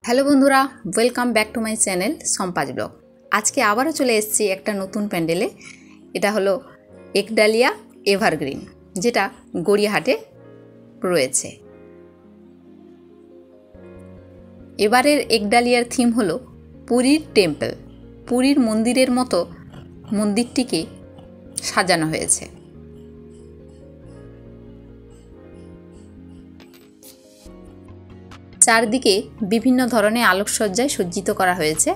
Hello বন্ধুরা, welcome back to my channel Sampa's blog. আজকে আবারও চলে এসেছি একটা নতুন প্যান্ডেলে। এটা হলো একডালিয়া এভারগ্রিন, যেটা গড়িয়াহাটে রয়েছে। এবারের একডালিয়ার থিম হলো পুরীর টেম্পল। পুরীর মন্দিরের মতো মন্দিরটিকে সাজানো হয়েছে। চারদিকে বিভিন্ন ধরনের আলোকসজ্জায় সজ্জিত করা হয়েছে।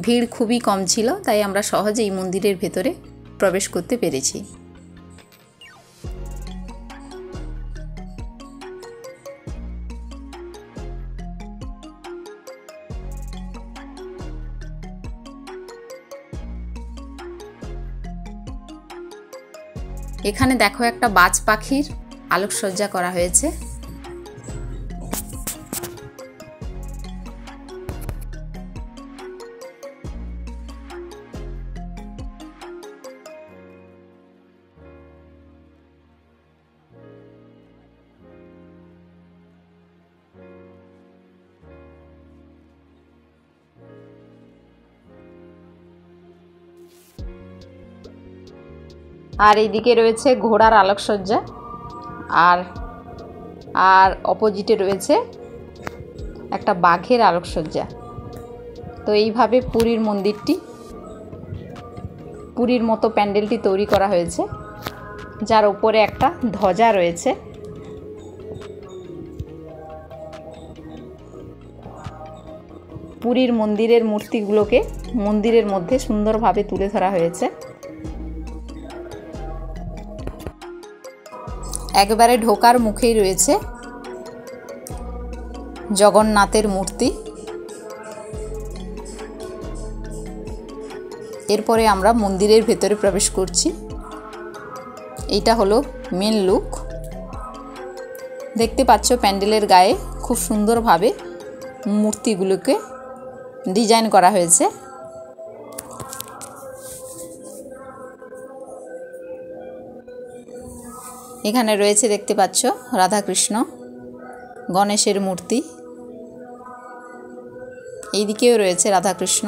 ভিড় খুবই কম ছিল, তাই আমরা সহজেই মন্দিরের ভেতরে প্রবেশ করতে পেরেছি। এখানে দেখো একটা বাজ পাখির আলোকসজ্জা করা হয়েছে। আর এইদিকে রয়েছে ঘোড়ার আলোকসজ্জা, আর অপোজিটে রয়েছে একটা বাঘের আলোকসজ্জা। তো এইভাবে পুরীর মন্দিরটি, পুরীর মতো প্যান্ডেলটি তৈরি করা হয়েছে, যার উপরে একটা ধ্বজা রয়েছে। পুরীর মন্দিরের মূর্তিগুলোকে মন্দিরের মধ্যে সুন্দরভাবে তুলে ধরা হয়েছে। একেবারে ঢোকার মুখেই রয়েছে জগন্নাথের মূর্তি। এরপরে আমরা মন্দিরের ভেতরে প্রবেশ করছি। এইটা হলো মেন লুক। দেখতে পাচ্ছ প্যান্ডেলের গায়ে খুব সুন্দরভাবে মূর্তিগুলোকে ডিজাইন করা হয়েছে। এখানে রয়েছে, দেখতে পাচ্ছ, রাধাকৃষ্ণ, গণেশের মূর্তি। এইদিকেও রয়েছে রাধাকৃষ্ণ।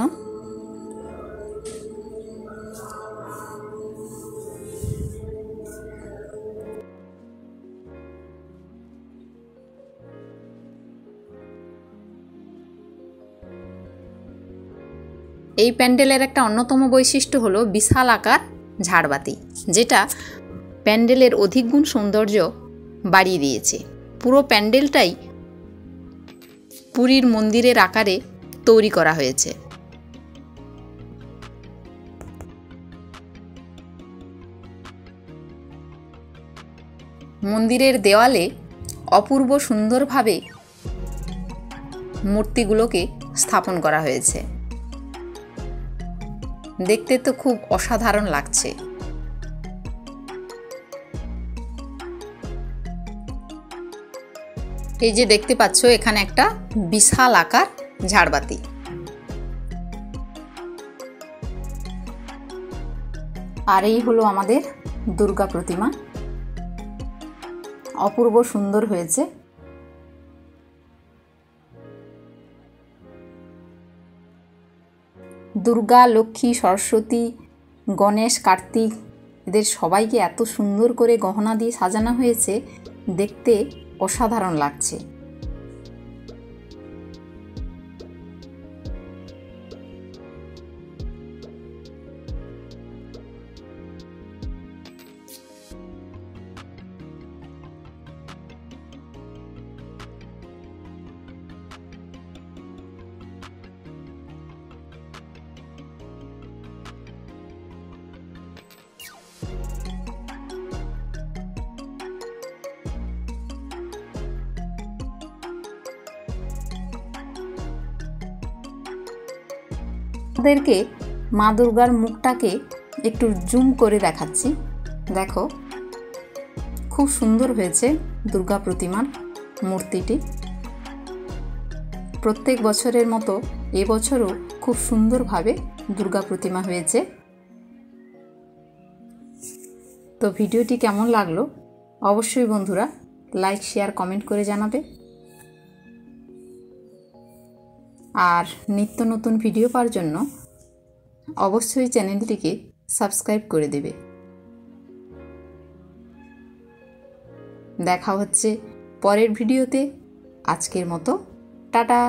এই প্যান্ডেলের একটা অন্যতম বৈশিষ্ট্য হলো বিশাল আকার ঝাড়বাতি, যেটা প্যান্ডেলের অধিক গুণ সৌন্দর্য বাড়িয়ে দিয়েছে। পুরো প্যান্ডেলটাই পুরীর মন্দিরের আকারে তৈরি করা হয়েছে। মন্দিরের দেওয়ালে অপূর্ব সুন্দরভাবে মূর্তিগুলোকে স্থাপন করা হয়েছে। দেখতে তো খুব অসাধারণ লাগছে। এই যে দেখতে পাচ্ছ, এখানে একটা বিশাল আকার ঝাড়বাতি। আর এই হলো আমাদের দুর্গা প্রতিমা। অপূর্ব সুন্দর হয়েছে। দুর্গা, লক্ষ্মী, সরস্বতী, গণেশ, কার্তিক, এদের সবাইকে এত সুন্দর করে গহনা দিয়ে সাজানো হয়েছে, দেখতে অসাধারণ লাগছে। আপনাদেরকে মা দুর্গার মুখটাকে একটু জুম করে দেখাচ্ছি। দেখো, খুব সুন্দর হয়েছে দুর্গা প্রতিমার মূর্তিটি। প্রত্যেক বছরের মতো এবছরও খুব সুন্দরভাবে দুর্গা প্রতিমা হয়েছে। তো ভিডিওটি কেমন লাগলো অবশ্যই বন্ধুরা লাইক, শেয়ার, কমেন্ট করে জানাবে। আর নিত্য নতুন ভিডিও পাওয়ার জন্য অবশ্যই চ্যানেলটিকে সাবস্ক্রাইব করে দেবে। দেখা হচ্ছে পরের ভিডিওতে। আজকের মতো টাটা।